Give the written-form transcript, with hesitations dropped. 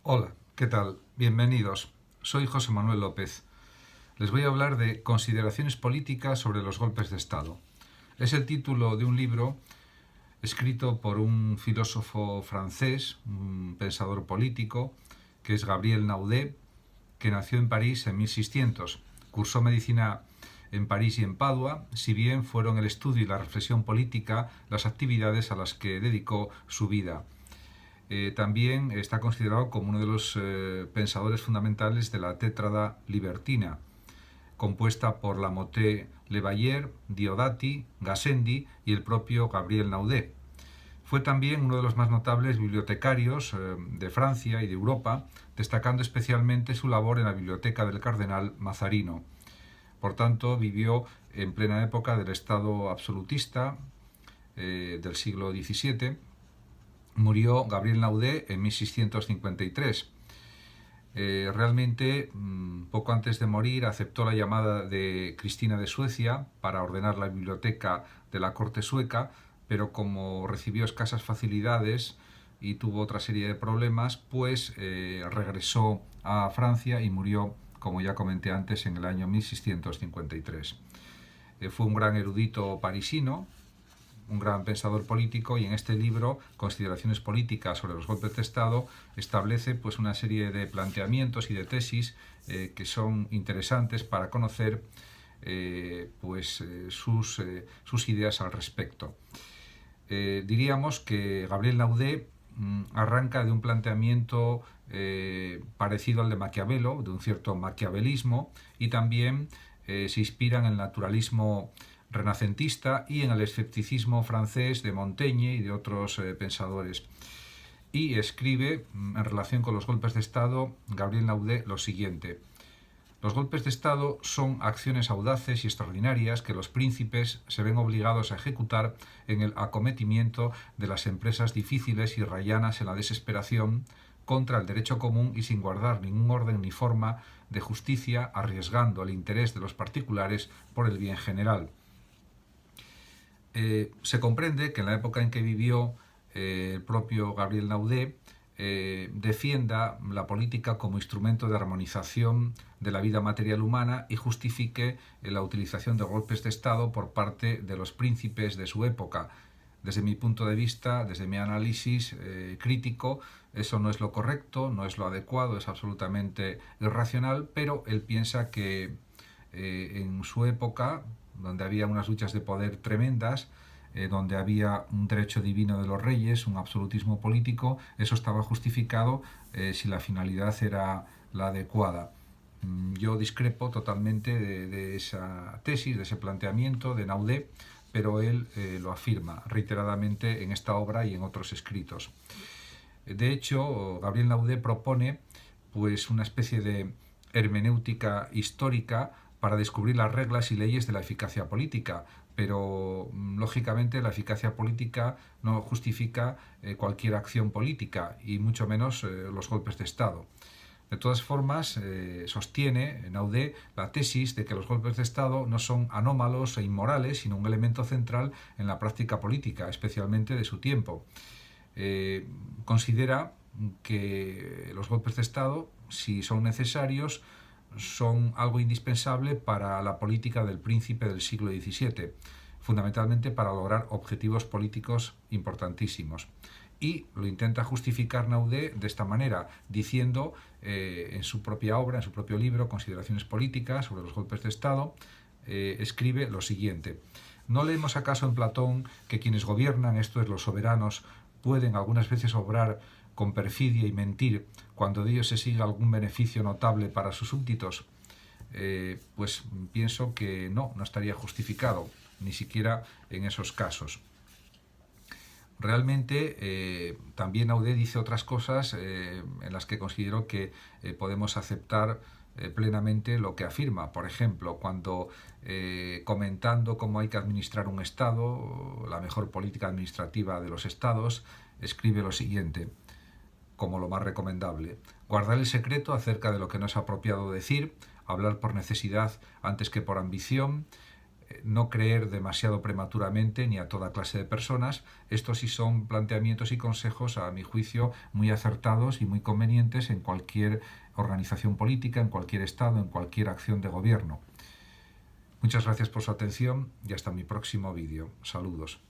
Hola, ¿qué tal? Bienvenidos. Soy José Manuel López. Les voy a hablar de Consideraciones políticas sobre los golpes de Estado. Es el título de un libro escrito por un filósofo francés, un pensador político, que es Gabriel Naudé, que nació en París en 1600. Cursó medicina en París y en Padua, si bien fueron el estudio y la reflexión política las actividades a las que dedicó su vida. También está considerado como uno de los pensadores fundamentales de la tétrada libertina, compuesta por Lamotte Levayer, Diodati, Gassendi y el propio Gabriel Naudé. Fue también uno de los más notables bibliotecarios de Francia y de Europa, destacando especialmente su labor en la biblioteca del cardenal Mazarino. Por tanto, vivió en plena época del Estado absolutista del siglo XVII. Murió Gabriel Naudé en 1653. Realmente, poco antes de morir, aceptó la llamada de Cristina de Suecia para ordenar la biblioteca de la corte sueca, pero como recibió escasas facilidades y tuvo otra serie de problemas, pues regresó a Francia y murió, como ya comenté antes, en el año 1653. Fue un gran erudito parisino, un gran pensador político, y en este libro, Consideraciones políticas sobre los golpes de Estado, establece pues una serie de planteamientos y de tesis que son interesantes para conocer sus ideas al respecto. Diríamos que Gabriel Naudé arranca de un planteamiento parecido al de Maquiavelo, de un cierto maquiavelismo, y también se inspira en el naturalismo renacentista y en el escepticismo francés de Montaigne y de otros pensadores. Y escribe, en relación con los golpes de Estado, Gabriel Naudé lo siguiente: los golpes de Estado son acciones audaces y extraordinarias que los príncipes se ven obligados a ejecutar en el acometimiento de las empresas difíciles y rayanas en la desesperación contra el derecho común y sin guardar ningún orden ni forma de justicia, arriesgando el interés de los particulares por el bien general. Se comprende que en la época en que vivió el propio Gabriel Naudé defienda la política como instrumento de armonización de la vida material humana y justifique la utilización de golpes de Estado por parte de los príncipes de su época. Desde mi punto de vista, desde mi análisis crítico, eso no es lo correcto, no es lo adecuado, es absolutamente irracional, pero él piensa que en su época, donde había unas luchas de poder tremendas, donde había un derecho divino de los reyes, un absolutismo político, eso estaba justificado si la finalidad era la adecuada. Yo discrepo totalmente de esa tesis, de ese planteamiento de Naudé, pero él lo afirma reiteradamente en esta obra y en otros escritos. De hecho, Gabriel Naudé propone pues una especie de hermenéutica histórica para descubrir las reglas y leyes de la eficacia política, pero lógicamente la eficacia política no justifica cualquier acción política y mucho menos los golpes de Estado. De todas formas, sostiene Naudé la tesis de que los golpes de Estado no son anómalos e inmorales, sino un elemento central en la práctica política, especialmente de su tiempo. Considera que los golpes de Estado, si son necesarios, son algo indispensable para la política del príncipe del siglo XVII, fundamentalmente para lograr objetivos políticos importantísimos. Y lo intenta justificar Naudé de esta manera, diciendo en su propia obra, en su propio libro, Consideraciones políticas sobre los golpes de Estado, escribe lo siguiente: ¿no leemos acaso en Platón que quienes gobiernan, esto es, los soberanos, pueden algunas veces obrar con perfidia y mentir cuando de ellos se siga algún beneficio notable para sus súbditos? Pues pienso que no estaría justificado, ni siquiera en esos casos. Realmente también Naudé dice otras cosas en las que considero que podemos aceptar plenamente lo que afirma. Por ejemplo, cuando comentando cómo hay que administrar un Estado, la mejor política administrativa de los Estados, escribe lo siguiente, como lo más recomendable: guardar el secreto acerca de lo que no es apropiado decir, hablar por necesidad antes que por ambición, no creer demasiado prematuramente ni a toda clase de personas. Estos sí son planteamientos y consejos, a mi juicio, muy acertados y muy convenientes en cualquier organización política, en cualquier estado, en cualquier acción de gobierno. Muchas gracias por su atención y hasta mi próximo vídeo. Saludos.